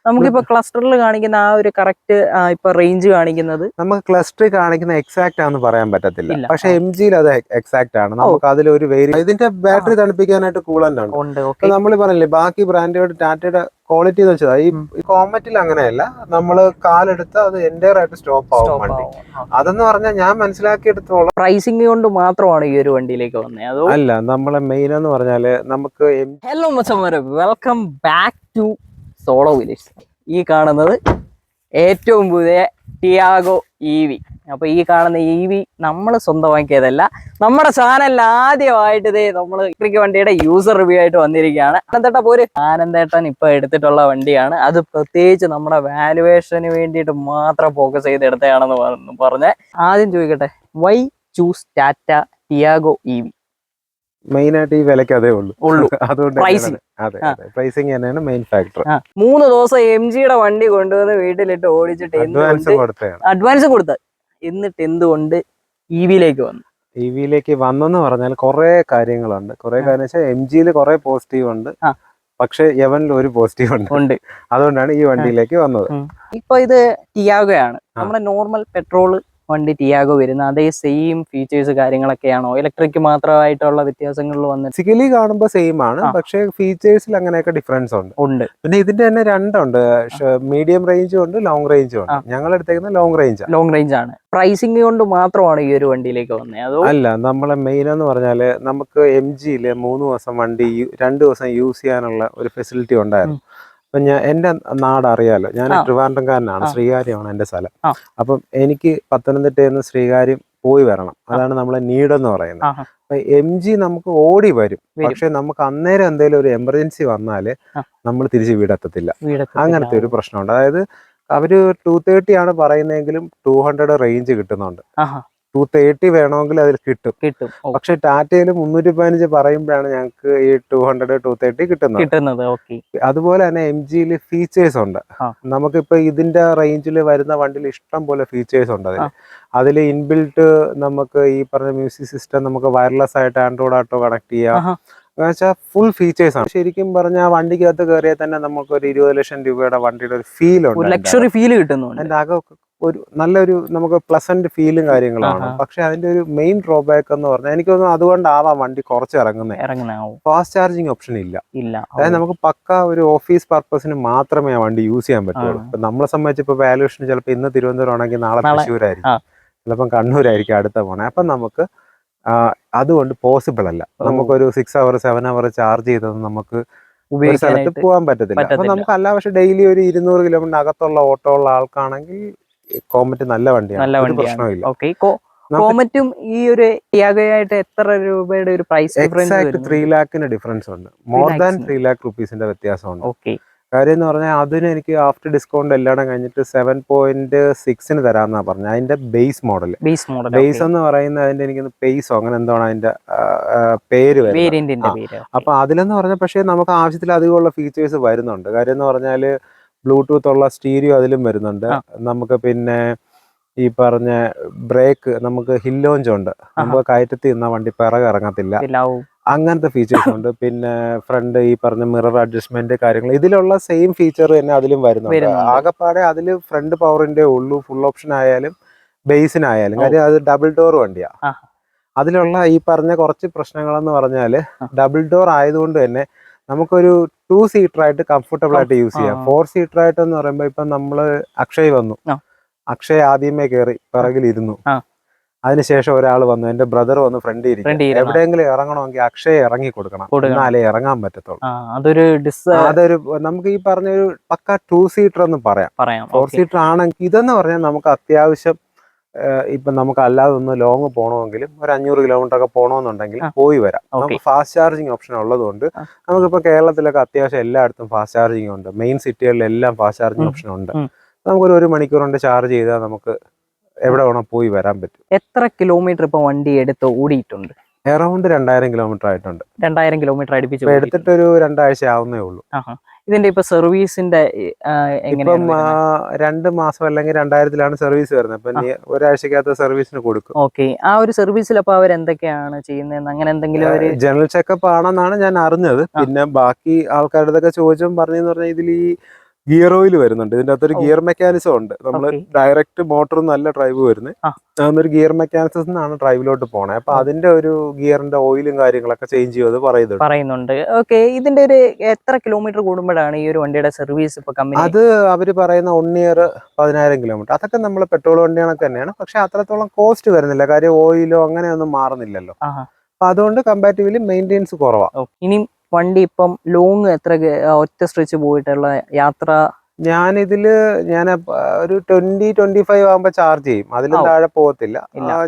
നമുക്കിപ്പോ ക്ലസ്റ്ററിൽ കാണിക്കുന്ന ആ ഒരു കറക്റ്റ് ഇപ്പൊ റേഞ്ച് കാണിക്കുന്നത് നമുക്ക് ക്ലസ്റ്റർ കാണിക്കുന്ന എക്സാക്ട് ആണെന്ന് പറയാൻ പറ്റത്തില്ല. ഇല്ല. പക്ഷെ MG അത് എക്സാക്ട് ആണ്. നമുക്ക് അതിലൊരു ഇതിന്റെ ബാറ്ററി തണുപ്പിക്കാനായിട്ട് കൂളന്റ് ഉണ്ട്. ഉണ്ട്. ഇപ്പൊ നമ്മൾ പറഞ്ഞില്ലേ ബാക്കി ബ്രാൻഡുകളുടെ ടാറ്റയുടെ ക്വാളിറ്റി എന്ന് വെച്ചാൽ ഈ കോമറ്റിൽ അങ്ങനെയല്ല. നമ്മള് കാലെടുത്ത് അത് എൻ്റയർ ആയിട്ട് സ്റ്റോപ്പ് ആവും വണ്ടി. അതെന്ന് പറഞ്ഞാൽ ഞാൻ മനസ്സിലാക്കിയെടുത്തോളം പ്രൈസിംഗ് കൊണ്ട് മാത്രമാണ് ഈ ഒരു വണ്ടിയിലേക്ക് വന്നത്. അതോ അല്ല, നമ്മളെ മെയിൻ എന്ന് പറഞ്ഞാല് നമുക്ക് ഹലോ മച്ചന്മാരെ, welcome back to Solo Village. ഈ കാണുന്നത് ഏറ്റവും പുതിയ ടിയാഗോ EV. അപ്പൊ ഈ കാണുന്ന EV നമ്മൾ സ്വന്തമാക്കിയതല്ല, നമ്മുടെ ചാനലിൽ ആദ്യമായിട്ട് ഇതേ നമ്മൾ ഇലക്ട്രിക് വണ്ടിയുടെ യൂസർ റിവ്യൂ ആയിട്ട് വന്നിരിക്കുകയാണ്. ആനന്ദേട്ട പോര്, ആനന്ദേട്ടൻ ഇപ്പൊ എടുത്തിട്ടുള്ള വണ്ടിയാണ്. അത് പ്രത്യേകിച്ച് നമ്മുടെ വാലുവേഷന് വേണ്ടിയിട്ട് മാത്രം ഫോക്കസ് ചെയ്തെടുത്തതാണെന്ന് പറഞ്ഞ് ആദ്യം ചോദിക്കട്ടെ, why choose Tata Tiago EV? Main ആയിട്ട് ഈ വിലക്ക് അതേ ഉള്ളൂ. അതുകൊണ്ട് പ്രൈസിങ് തന്നെയാണ് മെയിൻ ഫാക്ടർ. 3 ദിവസം MGയുടെ വണ്ടി കൊണ്ടുവന്ന് വീട്ടിലിട്ട് ഓടിച്ചിട്ട് അഡ്വാൻസ് കൊടുത്ത എന്നിട്ട് എന്തുകൊണ്ട് EVയിലേക്ക് വന്നു? EVയിലേക്ക് വന്നെന്ന് പറഞ്ഞാൽ കുറെ കാര്യങ്ങളുണ്ട്. കുറെ കാര്യം വെച്ചാൽ MGയിൽ കുറെ പോസിറ്റീവ് ഉണ്ട്, പക്ഷെ യവനിൽ ഒരു പോസിറ്റീവ് ഉണ്ട്. അതുകൊണ്ടാണ് ഈ വണ്ടിയിലേക്ക് വന്നത്. ഇപ്പൊ ഇത് ടിയാഗോ ആണ്, നമ്മുടെ നോർമൽ പെട്രോൾ വണ്ടി ടിയാഗോ വരുന്ന അതേ സെയിം ഫീച്ചേഴ്സ് കാര്യങ്ങളൊക്കെയാണോ, ഇലക്ട്രിക് മാത്രമായിട്ടുള്ള വ്യത്യാസങ്ങളിൽ വന്നത്? ഫിസിക്കലി കാണുമ്പോൾ സെയിം ആണ്, പക്ഷെ ഫീച്ചേഴ്സിൽ അങ്ങനെയൊക്കെ ഡിഫറൻസ് ഉണ്ട്. പിന്നെ ഇതിന്റെ തന്നെ രണ്ടുണ്ട്, മീഡിയം റേഞ്ചും ഉണ്ട്, ലോങ് റേഞ്ചും ഉണ്ട്. ഞങ്ങൾ എടുത്തേക്കുന്നത് ലോങ് റേഞ്ച് ആണ്. പ്രൈസിംഗ് കൊണ്ട് മാത്രമാണ് ഈ ഒരു വണ്ടിയിലേക്ക് വന്നത്? അതോ അല്ല, നമ്മളെ മെയിൻ എന്ന് പറഞ്ഞാല് നമുക്ക് MGയില് 3 ദിവസം വണ്ടി 2 ദിവസം യൂസ് ചെയ്യാനുള്ള ഒരു ഫെസിലിറ്റി ഉണ്ടായിരുന്നു. അപ്പൊ എന്റെ നാട് അറിയാലോ, ഞാൻ ട്രിവാൻഡ്രംകാരനാണ്, ശ്രീകാര്യമാണ് എന്റെ സ്ഥലം. അപ്പം എനിക്ക് പത്തനംതിട്ടയിൽ നിന്ന് ശ്രീകാര്യം പോയി വരണം, അതാണ് നമ്മളെ നീഡെന്ന് പറയുന്നത്. അപ്പൊ MG നമുക്ക് ഓടി വരും, പക്ഷെ നമുക്ക് അന്നേരം എന്തെങ്കിലും ഒരു എമർജൻസി വന്നാല് നമ്മൾ തിരിച്ച് വീടെത്തത്തില്ല. അങ്ങനത്തെ ഒരു പ്രശ്നമുണ്ട്. അതായത് അവര് 230 ആണ് പറയുന്നതെങ്കിലും 200 റേഞ്ച് കിട്ടുന്നുണ്ട്. 230 വേണമെങ്കിൽ അതിൽ കിട്ടും. പക്ഷെ ടാറ്റയിൽ 315 പറയുമ്പോഴാണ് ഞങ്ങൾക്ക് ഈ 230 കിട്ടുന്നത്. അതുപോലെ തന്നെ MGയിൽ ഫീച്ചേഴ്സ് ഉണ്ട്. നമുക്കിപ്പോ ഇതിന്റെ റേഞ്ചിൽ വരുന്ന വണ്ടിയിൽ ഇഷ്ടം പോലെ ഫീച്ചേഴ്സ് ഉണ്ട്. അതിൽ ഇൻബിൽട്ട് നമുക്ക് ഈ പറഞ്ഞ മ്യൂസിക് സിസ്റ്റം നമുക്ക് വയർലെസ് ആയിട്ട് ആൻഡ്രോയിഡ് ആട്ടോ കണക്ട് ചെയ്യാം. ഫുൾ ഫീച്ചേഴ്സ് ആണ്. ശരിക്കും പറഞ്ഞാൽ വണ്ടിക്കകത്ത് കയറിയാൽ തന്നെ നമുക്ക് ഒരു 20 ലക്ഷം രൂപയുടെ വണ്ടിയുടെ ഒരു ഫീൽ ഉണ്ട്, ലക്ഷറി ഫീൽ കിട്ടുന്നു. അതിന്റെ അകം ഒരു നല്ലൊരു നമുക്ക് പ്ലസന്റ് ഫീലും കാര്യങ്ങളാണ്. പക്ഷെ അതിന്റെ ഒരു മെയിൻ ഡ്രോബാക്ക് എന്ന് പറഞ്ഞാൽ എനിക്ക് തോന്നുന്നു അതുകൊണ്ടാവാം വണ്ടി കുറച്ച് ഇറങ്ങുന്നത്. ഫാസ്റ്റ് ചാർജിങ് ഓപ്ഷൻ ഇല്ല. അതായത് നമുക്ക് പക്ക ഒരു ഓഫീസ് പർപ്പസിന് മാത്രമേ ആ വണ്ടി യൂസ് ചെയ്യാൻ പറ്റുള്ളൂ. ഇപ്പൊ നമ്മളെ സംബന്ധിച്ച് ഇപ്പൊ വാല്യൂഷൻ ചിലപ്പോൾ ഇന്ന് തിരുവനന്തപുരം ആണെങ്കിൽ നാളെ തൃശ്ശൂരായിരിക്കും, ചിലപ്പം കണ്ണൂരായിരിക്കും അടുത്ത പോണേ. അപ്പൊ നമുക്ക് അതുകൊണ്ട് പോസിബിൾ അല്ല. നമുക്കൊരു 6 hour 7 hour ചാർജ് ചെയ്തത് നമുക്ക് ഒരു സ്ഥലത്ത് പോകാൻ പറ്റത്തില്ല. അപ്പൊ നമുക്ക് അല്ല, പക്ഷെ ഡെയിലി ഒരു 200 കിലോമീറ്റർ അകത്തുള്ള ഓട്ടോ ഉള്ള ആൾക്കാണെങ്കിൽ കോമറ്റ് നല്ല വണ്ടിയാണ്, പ്രശ്നമില്ല. കോമറ്റും ഈ ഒരു ടിയാഗോയായിട്ട് എത്ര രൂപയുടെ ഒരു പ്രൈസ് ഡിഫറൻസ്? 3 lakhന് ഡിഫറൻസ് ഉണ്ട്. മോർ ദാൻ 3 lakh rupeesന്റെ വ്യത്യാസമുണ്ട്. കാര്യം എന്ന് പറഞ്ഞാൽ അതിന് എനിക്ക് ആഫ്റ്റർ ഡിസ്കൗണ്ട് എല്ലാം കഴിഞ്ഞിട്ട് 7.6 തരാമെന്നാ പറഞ്ഞത്. അതിന്റെ ബേസ് മോഡൽ എന്ന് പറയുന്നത് അതിന്റെ എനിക്ക് പേസോ അങ്ങനെ എന്താണ് അതിന്റെ പേര് വരുന്നത്. അപ്പൊ അതിലെന്ന് പറഞ്ഞാൽ പക്ഷേ നമുക്ക് ആവശ്യത്തിലധികമുള്ള ഫീച്ചേഴ്സ് വരുന്നുണ്ട്. കാര്യം എന്ന് പറഞ്ഞാല് ബ്ലൂടൂത്ത് ഉള്ള സ്റ്റീരിയോ അതിലും വരുന്നുണ്ട്. നമുക്ക് പിന്നെ ഈ പറഞ്ഞ ബ്രേക്ക് നമുക്ക് ഹിൽ ലോഞ്ച് ഉണ്ട്, നമുക്ക് കയറ്റത്തിൽ നിന്ന വണ്ടി പിറകെ ഇറങ്ങത്തില്ല, അങ്ങനത്തെ ഫീച്ചേഴ്സ് ഉണ്ട്. പിന്നെ ഫ്രണ്ട് ഈ പറഞ്ഞ മിറർ അഡ്ജസ്റ്റ്മെന്റ് കാര്യങ്ങൾ ഇതിലുള്ള സെയിം ഫീച്ചർ തന്നെ അതിലും വരുന്നുണ്ട്. ആകെപ്പാടെ അതിൽ ഫ്രണ്ട് പവറിന്റെ ഉള്ളൂ, ഫുൾ ഓപ്ഷൻ ആയാലും ബേസിനായാലും. കാര്യം അത് ഡബിൾ ഡോർ വണ്ടിയാ. അതിലുള്ള ഈ പറഞ്ഞ കുറച്ച് പ്രശ്നങ്ങളെന്ന് പറഞ്ഞാല് ഡബിൾ ഡോർ ആയതുകൊണ്ട് തന്നെ നമുക്കൊരു 2 സീറ്റർ ആയിട്ട് കംഫർട്ടബിൾ ആയിട്ട് യൂസ് ചെയ്യാം. 4 സീറ്റർ ആയിട്ട് എന്ന് പറയുമ്പോൾ ഇപ്പൊ നമ്മള് അക്ഷയ് വന്നു, അക്ഷയ് ആദ്യമേ കയറി പിറകിലിരുന്നു, അതിനുശേഷം ഒരാൾ വന്നു, എന്റെ ബ്രദർ വന്ന് ഫ്രണ്ട് ഇരിക്കും. എവിടെയെങ്കിലും ഇറങ്ങണമെങ്കിൽ അക്ഷയ് ഇറങ്ങി കൊടുക്കണം, എന്നാലേ ഇറങ്ങാൻ പറ്റത്തുള്ളൂ. അതൊരു നമുക്ക് ഈ പറഞ്ഞൊരു പക്ക 2 സീറ്റർ എന്ന് പറയാം. 4 സീറ്റർ ആണെങ്കിൽ ഇതെന്ന് പറഞ്ഞാൽ നമുക്ക് അത്യാവശ്യം ഇപ്പൊ നമുക്ക് അല്ലാതെ ഒന്ന് ലോങ് പോകണമെങ്കിലും ഒരു 500 കിലോമീറ്റർ ഒക്കെ പോകണമെന്നുണ്ടെങ്കിൽ പോയി വരാം. നമുക്ക് ഫാസ്റ്റ് ചാർജിങ് ഓപ്ഷൻ ഉള്ളതുകൊണ്ട് നമുക്കിപ്പോ കേരളത്തിലൊക്കെ അത്യാവശ്യം എല്ലായിടത്തും ഫാസ്റ്റ് ചാർജിങ് ഉണ്ട്. മെയിൻ സിറ്റികളിലെല്ലാം ഫാസ്റ്റ് ചാർജിങ് ഓപ്ഷൻ ഉണ്ട്. നമുക്കൊരു 1 മണിക്കൂർ കൊണ്ട് ചാർജ് ചെയ്താൽ നമുക്ക് എവിടെ വേണം പോയി വരാൻ പറ്റും. എത്ര കിലോമീറ്റർ ഇപ്പൊ വണ്ടി എടുത്ത് ഓടിയിട്ടുണ്ട്? അറൗണ്ട് 2000 കിലോമീറ്റർ ആയിട്ടുണ്ട്. 2000 കിലോമീറ്റർ അടുപ്പിച്ച് എടുത്തിട്ടൊരു 2 ആഴ്ച ആവുന്നേ ഉള്ളൂ. ഇതിന്റെ ഇപ്പൊ സർവീസിന്റെ ഇപ്പം 2 മാസം അല്ലെങ്കിൽ 2000-ലാണ് സർവീസ് വരുന്നത്. അപ്പൊ ഒരാഴ്ചക്കകത്ത് സർവീസിന് കൊടുക്കും. ആ ഒരു സർവീസിൽ അപ്പൊ അവർ എന്തൊക്കെയാണ് ചെയ്യുന്നത്? അങ്ങനെ എന്തെങ്കിലും ജനറൽ ചെക്കപ്പ് ആണെന്നാണ് ഞാൻ അറിഞ്ഞത്. പിന്നെ ബാക്കി ആൾക്കാരുടെ ചോദിച്ചും പറഞ്ഞെന്ന് പറഞ്ഞാൽ ഇതിൽ ഈ ഗിയർ ഓയിൽ വരുന്നുണ്ട്. ഇതിന്റെ അകത്തൊരു ഗിയർ മെക്കാനിസം ഉണ്ട്. നമ്മൾ ഡയറക്റ്റ് മോട്ടർ നല്ല ഡ്രൈവ് വരുന്നത് അതൊരു ഗിയർ മെക്കാനിസത്തിൽ നിന്നാണ് ഡ്രൈവിലോട്ട് പോണേ. അപ്പൊ അതിന്റെ ഒരു ഗിയറിന്റെ ഓയിലും കാര്യങ്ങളൊക്കെ ചേഞ്ച് ചെയ്ത് പറയുന്നുണ്ട്. ഓക്കെ, ഇതിന്റെ ഒരു എത്ര കിലോമീറ്റർ കൂടുമ്പോഴാണ് ഈ ഒരു വണ്ടിയുടെ സർവീസ് ഇപ്പൊ കമ്പനി? അത് അവര് പറയുന്ന 1 ഇയർ 10,000 കിലോമീറ്റർ. അതൊക്കെ നമ്മൾ പെട്രോൾ വണ്ടികളൊക്കെ തന്നെയാണ്. പക്ഷെ അത്രത്തോളം കോസ്റ്റ് വരുന്നില്ല. കാര്യം ഓയിലോ അങ്ങനെയൊന്നും മാറുന്നില്ലല്ലോ. അപ്പൊ അതുകൊണ്ട് കമ്പാരിറ്റീവ്ലി മെയിൻ്റെനൻസ് കുറവാണ്. ഇനി വണ്ടി ഇപ്പം ലോങ് എത്ര ഒറ്റ സ്ട്രെച്ച് പോയിട്ടുള്ള യാത്ര? ഞാൻ ഒരു 20-25 ആകുമ്പോ ചാർജ് ചെയ്യും. അതിലും താഴെ പോകത്തില്ല.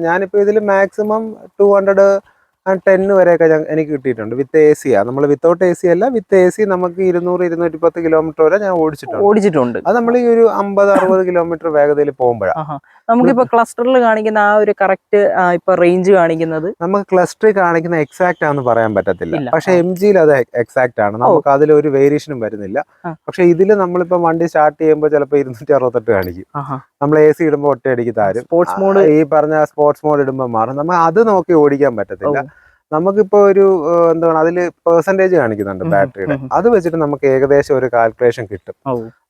ഞാനിപ്പോ ഇതിൽ മാക്സിമം 210 വരെയൊക്കെ എനിക്ക് കിട്ടിയിട്ടുണ്ട്. വിത്ത് AC നമ്മൾ വിത്തൗട്ട് AC അല്ല, വിത്ത് AC നമുക്ക് 200-210 കിലോമീറ്റർ വരെ ഞാൻ ഓടിച്ചിട്ടുണ്ട്. അത് നമ്മൾ ഈ ഒരു 50-60 കിലോമീറ്റർ വേഗതയിൽ പോകുമ്പോഴാണ്. നമുക്കിപ്പോ ക്ലസ്റ്ററിൽ കാണിക്കുന്ന ആ ഒരു കറക്റ്റ് ഇപ്പൊ റേഞ്ച് കാണിക്കുന്നത് നമുക്ക് ക്ലസ്റ്ററിൽ കാണിക്കുന്ന എക്സാക്ട് ആണെന്ന് പറയാൻ പറ്റത്തില്ല. പക്ഷെ MGയിൽ അത് എക്സാക്ട് ആണ്. നമുക്ക് അതിൽ ഒരു വേരിയേഷനും വരുന്നില്ല. പക്ഷെ ഇതിൽ നമ്മളിപ്പോ വണ്ടി സ്റ്റാർട്ട് ചെയ്യുമ്പോൾ ചിലപ്പോൾ 268 കാണിക്കും. നമ്മൾ AC ഇടുമ്പോൾ ഒറ്റയടിക്ക് താരും. സ്പോർട്സ് മോഡ് ഈ പറഞ്ഞ സ്പോർട്സ് മോഡ് ഇടുമ്പോൾ മാറും. നമ്മൾ അത് നോക്കി ഓടിക്കാൻ പറ്റത്തില്ല. നമുക്കിപ്പോ ഒരു എന്താണ് അതില് പെർസെന്റേജ് കാണിക്കുന്നുണ്ട് ബാറ്ററിയുടെ. അത് വെച്ചിട്ട് നമുക്ക് ഏകദേശം ഒരു കാൽക്കുലേഷൻ കിട്ടും.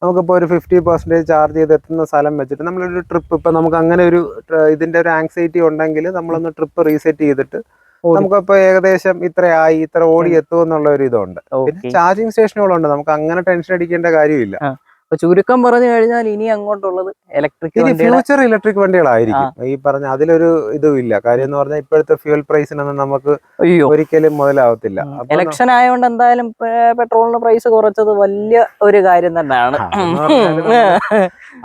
നമുക്കിപ്പോ ഒരു 50% ചാർജ് ചെയ്ത് എത്തുന്ന സ്ഥലം വെച്ചിട്ട് നമ്മളൊരു ട്രിപ്പ്, ഇപ്പൊ നമുക്ക് അങ്ങനെ ഒരു ഇതിന്റെ ഒരു ആങ്സൈറ്റി ഉണ്ടെങ്കിൽ നമ്മളൊന്ന് ട്രിപ്പ് റീസെറ്റ് ചെയ്തിട്ട് നമുക്കിപ്പോ ഏകദേശം ഇത്ര ഓടി എത്തും എന്നുള്ള ഒരു ഇതുണ്ട്. പിന്നെ ചാർജിങ് സ്റ്റേഷനുകളുണ്ട്. നമുക്ക് അങ്ങനെ ടെൻഷൻ അടിക്കേണ്ട കാര്യമില്ല. ചുരുക്കം പറഞ്ഞു കഴിഞ്ഞാൽ ഇനി അങ്ങോട്ടുള്ളത് ഫ്യൂച്ചർ ഇലക്ട്രിക് വണ്ടികളായിരിക്കും. ഈ പറഞ്ഞ അതിലൊരു ഇതും ഇല്ല. കാര്യം എന്ന് പറഞ്ഞാൽ ഇപ്പോഴത്തെ ഫ്യൂൽ പ്രൈസിനൊന്നും നമുക്ക് ഒരിക്കലും മുതലാവത്തില്ല. ഇലക്ഷൻ ആയതുകൊണ്ട് എന്തായാലും പെട്രോളിന് പ്രൈസ് കുറച്ചത് വലിയ ഒരു കാര്യം തന്നെയാണ്.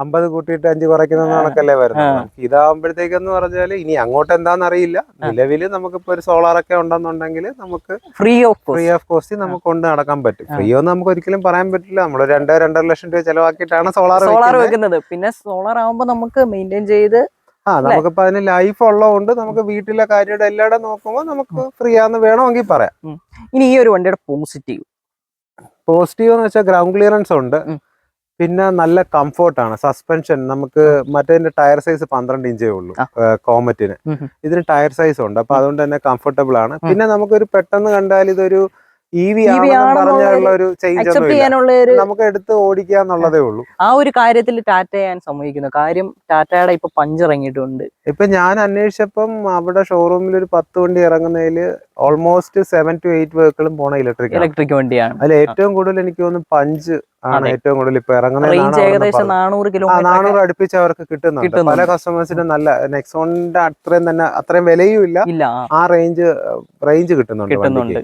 50 കൂട്ടിയിട്ട് 5 കുറയ്ക്കുന്ന കണക്കല്ലേ വരുന്നത്. ഇതാവുമ്പോഴത്തേക്കെന്ന് പറഞ്ഞാൽ ഇനി അങ്ങോട്ട് എന്താണെന്ന് അറിയില്ല. നിലവിൽ നമുക്കിപ്പോ ഒരു സോളാറൊക്കെ ഉണ്ടെന്നുണ്ടെങ്കിൽ നമുക്ക് ഫ്രീ ഓഫ് കോസ്റ്റ് നമുക്ക് കൊണ്ട് നടക്കാൻ പറ്റും. ഫ്രീ ഒന്നും നമുക്ക് ഒരിക്കലും പറയാൻ പറ്റില്ല. നമ്മൾ 2-2.5 ലക്ഷം രൂപ ചെലവാക്കിയിട്ടാണ് സോളാർ വെക്കുന്നത്. പിന്നെ സോളാർ ആവുമ്പോൾ നമുക്ക് മെയിൻറ്റെയിൻ ചെയ്ത് നമുക്കിപ്പോ അതിന് ലൈഫ് ഉള്ളതുകൊണ്ട് നമുക്ക് വീട്ടിലെ കാര്യങ്ങളുടെ എല്ലായിടും നോക്കുമ്പോൾ നമുക്ക് ഫ്രീ ആണെന്ന് വേണമെങ്കിൽ പറയാം. ഇനി ഈ ഒരു വണ്ടിയുടെ പോസിറ്റീവ് എന്ന് വെച്ചാൽ ഗ്രൗണ്ട് ക്ലിയറൻസ് ഉണ്ട്. പിന്നെ നല്ല കംഫോർട്ടാണ്. സസ്പെൻഷൻ നമുക്ക് മറ്റേ ടയർ സൈസ് 12 ഇഞ്ചേ ഉള്ളൂ കോമറ്റിന്. ഇതിന് ടയർ സൈസ് ഉണ്ട്. അപ്പൊ അതുകൊണ്ട് തന്നെ കംഫർട്ടബിൾ ആണ്. പിന്നെ നമുക്കൊരു പെട്ടെന്ന് കണ്ടാൽ ഇതൊരു EV പറഞ്ഞുള്ള ഒരു ചേഞ്ച് ഒന്നും നമുക്ക് എടുത്ത് ഓടിക്കുക എന്നുള്ളതേ ഉള്ളൂ. ആ ഒരു കാര്യത്തിൽ ടാറ്റ ഞാൻ സമ്മതിക്കുന്നു. കാര്യം ടാറ്റയുടെ ഇപ്പൊ പഞ്ച് ഇറങ്ങിയിട്ടുണ്ട്. ഇപ്പൊ ഞാൻ അന്വേഷിച്ചപ്പം അവിടെ ഷോറൂമിൽ ഒരു 10 വണ്ടി ഇറങ്ങുന്നതിൽ ഓൾമോസ്റ്റ് 7 to 8 വെഹിക്കിളും പോണ ഇലക്ട്രിക് വണ്ടിയാണ്. അതിൽ ഏറ്റവും കൂടുതൽ എനിക്ക് തോന്നുന്നു പഞ്ച് ആണ് ഏറ്റവും കൂടുതൽ ഇപ്പൊ ഇറങ്ങുന്നത്. 400 അടുപ്പിച്ച് അവർക്ക് കിട്ടുന്നുണ്ട്. പല കസ്റ്റമേഴ്സിനും നല്ല നെക്സോണിന്റെ അത്രയും വിലയും ഇല്ല, ആ റേഞ്ച് കിട്ടുന്നുണ്ട്.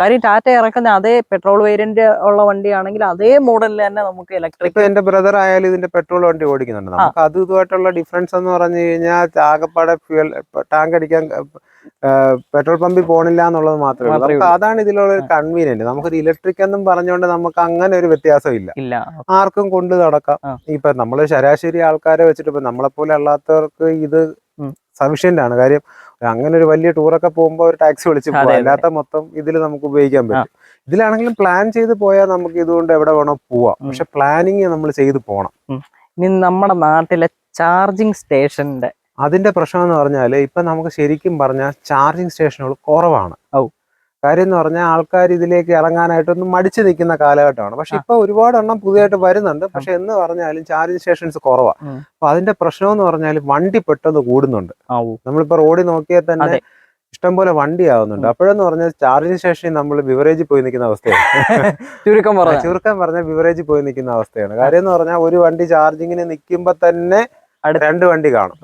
കാര്യം ടാറ്റ ഇറക്കുന്ന അതേ പെട്രോൾ വേരിയന്റ് ഉള്ള വണ്ടിയാണെങ്കിൽ അതേ മോഡലിൽ തന്നെ നമുക്ക് ഇലക്ട്രിക്. ഇപ്പൊ എന്റെ ബ്രദർ ആയാലും ഇതിന്റെ പെട്രോൾ വണ്ടി ഓടിക്കുന്നുണ്ട്. നമുക്ക് ഇതുമായിട്ടുള്ള ഡിഫറൻസ് എന്ന് പറഞ്ഞു കഴിഞ്ഞാൽ ആകപ്പാടെ ഫ്യൂൽ ടാങ്ക് അടിക്കാൻ പെട്രോൾ പമ്പിൽ പോണില്ല എന്നുള്ളത് മാത്രമേ ഉള്ളൂ. നമുക്ക് അതാണ് ഇതിലുള്ള ഒരു കൺവീനിയന്റ്. നമുക്കൊരു ഇലക്ട്രിക് എന്നും പറഞ്ഞുകൊണ്ട് നമുക്ക് അങ്ങനെ ഒരു വ്യത്യാസം ഇല്ല. ആർക്കും കൊണ്ട് നടക്കാം. ഇപ്പൊ നമ്മള് ശരാശരി ആൾക്കാരെ വെച്ചിട്ട് ഇപ്പൊ നമ്മളെപ്പോലെ അല്ലാത്തവർക്ക് ഇത് സഫീഷ്യന്റ് ആണ്. കാര്യം അങ്ങനെ ഒരു വലിയ ടൂറൊക്കെ പോകുമ്പോൾ ഒരു ടാക്സി വിളിച്ച് പോകാം. അല്ലാത്ത മൊത്തം ഇതിൽ നമുക്ക് ഉപയോഗിക്കാൻ പറ്റും. ഇതിലാണെങ്കിലും പ്ലാൻ ചെയ്ത് പോയാൽ നമുക്ക് ഇതുകൊണ്ട് എവിടെ വേണോ പോവാം. പക്ഷെ പ്ലാനിങ് നമ്മൾ ചെയ്ത് പോകണം. ഇനി നമ്മുടെ നാട്ടിലെ ചാർജിങ് സ്റ്റേഷന്റെ അതിന്റെ പ്രശ്നം എന്ന് പറഞ്ഞാൽ ഇപ്പൊ നമുക്ക് ശരിക്കും പറഞ്ഞാൽ ചാർജിങ് സ്റ്റേഷനുകൾ കുറവാണ്. കാര്യം എന്ന് പറഞ്ഞാൽ ആൾക്കാർ ഇതിലേക്ക് ഇറങ്ങാനായിട്ടൊന്നും മടിച്ചു നിൽക്കുന്ന കാലഘട്ടമാണ്. പക്ഷെ ഇപ്പൊ ഒരുപാട് എണ്ണം പുതിയതായിട്ട് വരുന്നുണ്ട്. പക്ഷെ എന്ന് പറഞ്ഞാലും ചാർജിങ് സ്റ്റേഷൻസ് കുറവാണ്. അപ്പൊ അതിന്റെ പ്രശ്നം എന്ന് പറഞ്ഞാൽ വണ്ടി പെട്ടെന്ന് കൂടുന്നുണ്ട്. നമ്മളിപ്പോ റോഡിൽ നോക്കിയാൽ തന്നെ ഇഷ്ടംപോലെ വണ്ടി ആവുന്നുണ്ട്. അപ്പോഴെന്ന് പറഞ്ഞാൽ ചാർജിങ് സ്റ്റേഷനിൽ നമ്മൾ ബിവറേജിൽ പോയി നിൽക്കുന്ന അവസ്ഥയാണ്. ചുരുക്കം പറഞ്ഞാൽ ബിവറേജിൽ പോയി നിൽക്കുന്ന അവസ്ഥയാണ്. കാര്യം എന്ന് പറഞ്ഞാൽ ഒരു വണ്ടി ചാർജിങ്ങിന് നിൽക്കുമ്പോ തന്നെ 2 വണ്ടി കാണും.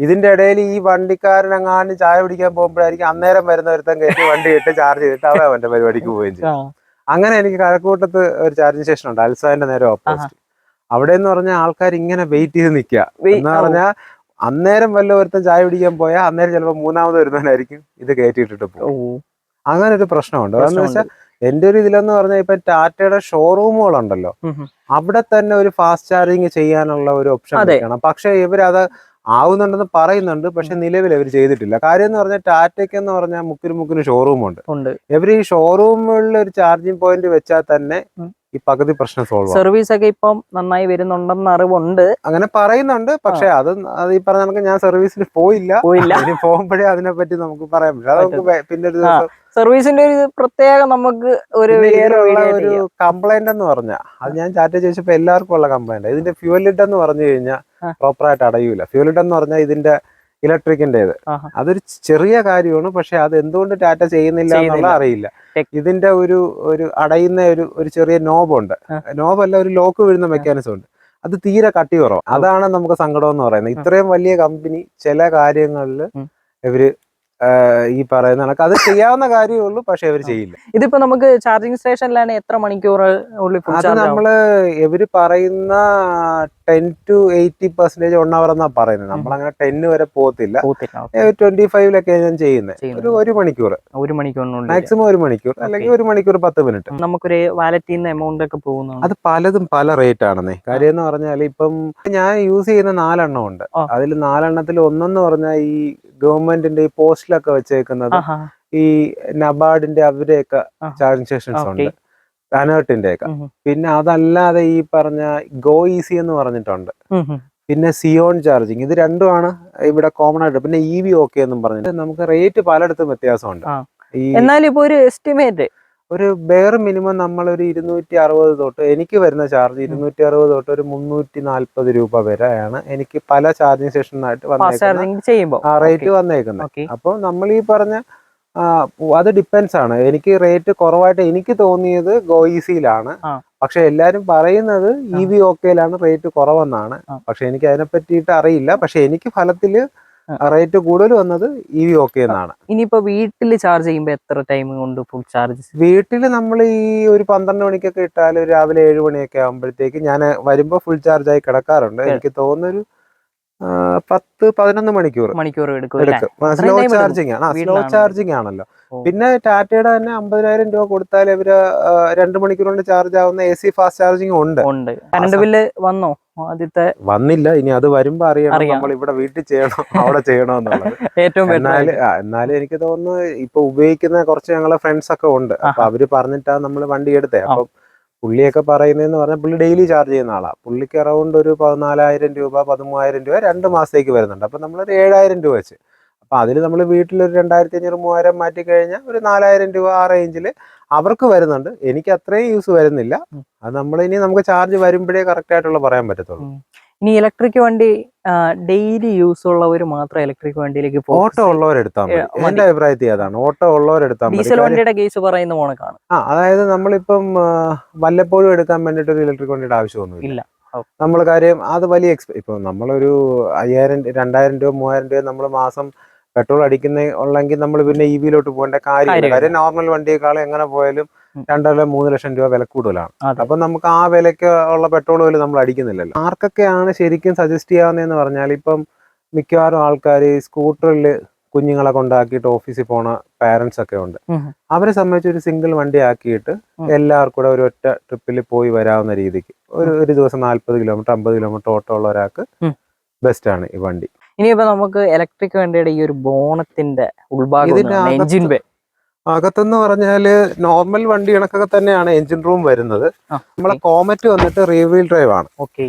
ഇതിന്റെ ഇടയിൽ ഈ വണ്ടിക്കാരനെങ്ങാനും ചായ പിടിക്കാൻ പോകുമ്പോഴായിരിക്കും അന്നേരം വരുന്ന ഒരുത്തൻ കയറ്റി വണ്ടി ഇട്ട് ചാർജ് ചെയ്തിട്ട് അവന്റെ പരിപാടിക്ക് പോവുകയും ചെയ്യും. അങ്ങനെ എനിക്ക് കഴക്കൂട്ടത്ത് ഒരു ചാർജിങ് സ്റ്റേഷൻ ഉണ്ട്, അൽസാന്റെ നേരെ ഓപ്പോസിറ്റ്. അവിടെ എന്ന് പറഞ്ഞാൽ ആൾക്കാർ ഇങ്ങനെ വെയിറ്റ് ചെയ്ത് നിൽക്കുക. എന്ന് പറഞ്ഞാൽ അന്നേരം വല്ല ഒരുത്തൻ ചായ പിടിക്കാൻ പോയാൽ അന്നേരം ചിലപ്പോൾ മൂന്നാമത് വരുന്നവനായിരിക്കും ഇത് കയറ്റിയിട്ടിട്ട് പോകും. അങ്ങനെ ഒരു പ്രശ്നമുണ്ട്. അതെന്ന് വെച്ചാൽ എന്റെ ഒരു ഇതിലെന്ന് പറഞ്ഞാൽ ഇപ്പൊ ടാറ്റയുടെ ഷോറൂമുകളുണ്ടല്ലോ, അവിടെ തന്നെ ഒരു ഫാസ്റ്റ് ചാർജിങ് ചെയ്യാനുള്ള ഒരു ഓപ്ഷൻ വെക്കണം. പക്ഷെ ഇവരത് ആവുന്നുണ്ടെന്ന് പറയുന്നുണ്ട്. പക്ഷെ നിലവിൽ അവർ ചെയ്തിട്ടില്ല. കാര്യം എന്ന് പറഞ്ഞാൽ ടാറ്റയ്ക്ക് എന്ന് പറഞ്ഞാൽ മുക്കിന് ഷോറൂം ഉണ്ട്. ഇവർ ഈ ഷോറൂമുകളിൽ ഒരു ചാർജിങ് പോയിന്റ് വെച്ചാൽ തന്നെ ഈ പകുതി പ്രശ്നം സോൾവ് ആവും. സർവീസ് ഒക്കെ ഇപ്പം നന്നായി വരുന്നുണ്ടെന്ന് അറിവുണ്ട്, അങ്ങനെ പറയുന്നുണ്ട്. പക്ഷെ അത് ഈ പറഞ്ഞ കണക്ക് ഞാൻ സർവീസിന് പോയില്ല. ഇനി പോകുമ്പോഴേ അതിനെ പറ്റി നമുക്ക് പറയാൻ പറ്റും. അത് നമുക്ക് പിന്നെ ഒരു ദിവസം സർവീസിന്റെ ഒരു പ്രത്യേകം നമുക്ക് ഒരു കംപ്ലൈന്റ് എന്ന് പറഞ്ഞാൽ അത് ഞാൻ ചാറ്റ് ചോദിച്ചപ്പോ എല്ലാവർക്കും ഉള്ള കംപ്ലൈന്റ്. ഇതിന്റെ ഫ്യൂൽ ലിഡ് എന്ന് പറഞ്ഞു കഴിഞ്ഞാൽ പ്രോപ്പറായിട്ട് അടയൂല. ഫ്യൂൽ ലിഡ് എന്ന് പറഞ്ഞാൽ ഇതിന്റെ ഇലക്ട്രിക്കിന്റേത് അതൊരു ചെറിയ കാര്യമാണ്. പക്ഷെ അത് എന്തുകൊണ്ട് ടാറ്റ ചെയ്യുന്നില്ല എന്നുള്ള അറിയില്ല. ഇതിന്റെ ഒരു അടയുന്ന ഒരു ചെറിയ നോബുണ്ട്. നോബല്ല, ഒരു ലോക്ക് വീഴുന്ന മെക്കാനിസം ഉണ്ട്. അത് തീരെ കട്ടി കുറവ്. അതാണ് നമുക്ക് സങ്കടം എന്ന് പറയുന്നത്. ഇത്രയും വലിയ കമ്പനി ചില കാര്യങ്ങളിൽ ഇവര് ഈ പറയുന്ന കണക്ക് അത് ചെയ്യാവുന്ന കാര്യമേ ഉള്ളൂ, പക്ഷെ അവർ ചെയ്യില്ല. ഇതിപ്പോ നമുക്ക് ചാർജിങ് സ്റ്റേഷനിലാണ് എത്ര മണിക്കൂർ അത് നമ്മള് ഇവര് പറയുന്ന 10 to 80% 1 hour എന്നാ പറയുന്നത്. നമ്മളങ്ങനെ 10 വരെ പോകത്തില്ല. 25 ഞാൻ ചെയ്യുന്നത് ഒരു മണിക്കൂർ, മാക്സിമം 1 മണിക്കൂർ, അല്ലെങ്കിൽ 1 മണിക്കൂർ 10 മിനിറ്റ്. നമുക്കൊരു വാലറ്റിൽ നിന്ന് എമൗണ്ട് ഒക്കെ പോകുന്നു. അത് പലതും പല റേറ്റ് ആണെന്നേ. കാര്യം എന്ന് പറഞ്ഞാൽ ഇപ്പം ഞാൻ യൂസ് ചെയ്യുന്ന 4 എണ്ണം ഉണ്ട്. അതിൽ 4 എണ്ണത്തിൽ ഒന്നെന്ന് പറഞ്ഞാൽ ഈ ഗവൺമെന്റിന്റെ ഈ പോസ്റ്റിലൊക്കെ വെച്ചേക്കുന്നത് ഈ നബാർഡിന്റെ അവരെയൊക്കെ ചാർജിങ് സ്റ്റേഷൻസ് ഉണ്ട്, അനേർട്ടിന്റെ ഒക്കെ. പിന്നെ അതല്ലാതെ ഈ പറഞ്ഞ ഗോ ഈസി എന്ന് പറഞ്ഞിട്ടുണ്ട്. പിന്നെ സിയോൺ ചാർജിങ്. ഇത് രണ്ടുമാണ് ഇവിടെ കോമൺ ആയിട്ട്. പിന്നെ EV ഓക്കെ എന്നും പറഞ്ഞിട്ട് നമുക്ക് റേറ്റ് പലയിടത്തും വ്യത്യാസമുണ്ട്. എന്നാലും ഇപ്പൊ ഒരു എസ്റ്റിമേറ്റ്, ഒരു ബെയർ മിനിമം നമ്മളൊരു 260 തൊട്ട് എനിക്ക് വരുന്ന ചാർജ് 260 തൊട്ട് ഒരു 340 രൂപ വരെയാണ് എനിക്ക് പല ചാർജിങ് സ്റ്റേഷനായിട്ട് റേറ്റ് വന്നേക്കുന്നത്. അപ്പോൾ നമ്മൾ ഈ പറഞ്ഞ അത് ഡിപ്പെൻസ് ആണ്. എനിക്ക് റേറ്റ് കുറവായിട്ട് എനിക്ക് തോന്നിയത് ഗോയിസിയിലാണ്. പക്ഷെ എല്ലാരും പറയുന്നത് EV ഓക്കെയിലാണ് റേറ്റ് കുറവെന്നാണ്. പക്ഷെ എനിക്ക് അതിനെ പറ്റിയിട്ട് അറിയില്ല. പക്ഷെ എനിക്ക് ഫലത്തില് റേറ്റ് കൂടുതൽ വന്നത് EV ഓക്കെ എന്നാണ്. ഇനിയിപ്പോ വീട്ടിൽ ചാർജ് ചെയ്യുമ്പോൾ എത്ര ടൈം കൊണ്ട് ഫുൾ ചാർജ്? വീട്ടിൽ നമ്മൾ ഈ ഒരു 12 മണിക്കൊക്കെ ഇട്ടാൽ രാവിലെ 7 മണിയൊക്കെ ആകുമ്പോഴത്തേക്ക് ഞാൻ വരുമ്പോ ഫുൾ ചാർജ് ആയി കിടക്കാറുണ്ട്. എനിക്ക് തോന്നുന്നൊരു 10-11 മണിക്കൂർ എടുക്കും. സ്ലോ ചാർജിങ് ആണ്, സ്ലോ ചാർജിങ് ആണല്ലോ. പിന്നെ ടാറ്റയുടെ തന്നെ 50,000 രൂപ കൊടുത്താൽ ഇവര് 2 മണിക്കൂർ കൊണ്ട് ചാർജ് ആവുന്ന AC ഫാസ്റ്റ് ചാർജിങ് ഉണ്ട്. കറണ്ട് ബില്ല് വന്നോ? ആദ്യത്തെ വന്നില്ല. ഇനി അത് വരുമ്പോ അറിയണം നമ്മൾ ഇവിടെ വീട്ടിൽ ചെയ്യണോ അവിടെ ചെയ്യണോ എന്നുള്ളത്. എന്നാലും എനിക്ക് തോന്നുന്നു ഇപ്പൊ ഉപയോഗിക്കുന്ന കുറച്ച് ഞങ്ങളെ ഫ്രണ്ട്സ് ഒക്കെ ഉണ്ട്. അപ്പൊ അവര് പറഞ്ഞിട്ടാ നമ്മൾ വണ്ടി എടുത്തേ. അപ്പൊ പുള്ളിയൊക്കെ പറയുന്നതെന്ന് പറഞ്ഞാൽ പുള്ളി ഡെയിലി ചാർജ് ചെയ്യുന്ന ആളാണ്. പുള്ളിക്ക് അറൗണ്ട് ഒരു 14,000 രൂപ 13,000 രൂപ 2 മാസത്തേക്ക് വരുന്നുണ്ട്. അപ്പൊ നമ്മളൊരു 7,000 രൂപ വെച്ച്. അപ്പൊ അതിൽ നമ്മൾ വീട്ടിലൊരു 2,500-3,000 മാറ്റി കഴിഞ്ഞാൽ ഒരു 4,000 രൂപ ആ റേഞ്ചിൽ അവർക്ക് വരുന്നുണ്ട്. എനിക്ക് അത്രയും യൂസ് വരുന്നില്ല. അത് നമ്മളിനി നമുക്ക് ചാർജ് വരുമ്പോഴേ കറക്റ്റ് ആയിട്ടുള്ള പറയാൻ പറ്റത്തുള്ളൂ. ഇനി ഇലക്ട്രിക് വണ്ടി ഡെയിലി യൂസ് ഉള്ളവർ മാത്രം ഇലക്ട്രിക് വണ്ടിയിലേക്ക് ഓട്ടോ ഉള്ളവരെടുത്താൽ മതി. എന്റെ അഭിപ്രായത്തിൽ അതാണ്, ഓട്ടോ ഉള്ളവരെടുത്താൽ മതി. ഡീസൽ വണ്ടിയുടെ കേസ് പറയുന്ന മോണക്കാണ്. അതായത് നമ്മളിപ്പം വല്ലപ്പോഴും എടുക്കാൻ വേണ്ടിട്ട് ഒരു ഇലക്ട്രിക് വണ്ടിയുടെ ആവശ്യമൊന്നുമില്ല. നമ്മൾ കാര്യം അത് വലിയ ഇപ്പൊ നമ്മളൊരു 5,000 2,000 രൂപ 3,000 രൂപ നമ്മൾ മാസം പെട്രോൾ അടിക്കുന്ന ഉള്ളെങ്കിൽ നമ്മൾ പിന്നെ EV-ലോട്ട് പോകേണ്ട കാര്യമില്ല. കാര്യം നോർമൽ വണ്ടിയേക്കാളും എങ്ങനെ പോയാലും 2-3 ലക്ഷം രൂപ വില കൂടുതലാണ്. അപ്പൊ നമുക്ക് ആ വിലക്ക് ഉള്ള പെട്രോൾ പോലും നമ്മൾ അടിക്കുന്നില്ലല്ലോ. ആർക്കൊക്കെയാണ് ശരിക്കും സജസ്റ്റ് ചെയ്യാവുന്നതെന്ന് പറഞ്ഞാൽ ഇപ്പം മിക്കവാറും ആൾക്കാർ സ്കൂട്ടറിൽ കുഞ്ഞുങ്ങളെ കൊണ്ടാക്കിയിട്ട് ഓഫീസിൽ പോണ പാരന്റ്സ് ഒക്കെ ഉണ്ട്. അവരെ സംബന്ധിച്ച് ഒരു സിംഗിൾ വണ്ടി ആക്കിയിട്ട് എല്ലാവർക്കും കൂടെ ഒരു ഒറ്റ ട്രിപ്പിൽ പോയി വരാവുന്ന രീതിക്ക് ഒരു ദിവസം 40 കിലോമീറ്റർ 50 കിലോമീറ്റർ ഓട്ടോ ഉള്ള ഒരാൾക്ക് ബെസ്റ്റ് ആണ് ഈ വണ്ടി. ഇനിയിപ്പോ നമുക്ക് ഇലക്ട്രിക് വണ്ടിയുടെ ഈ ഒരു ബോണത്തിന്റെ ഉൾഭാഗം എഞ്ചിൻ ബേ അകത്തെന്ന് പറഞ്ഞാല് നോർമൽ വണ്ടി കണക്കൊക്കെ തന്നെയാണ് എഞ്ചിൻ റൂം വരുന്നത്. നമ്മളെ കോമറ്റ് വന്നിട്ട് റിയർ വീൽ ഡ്രൈവ് ആണ്.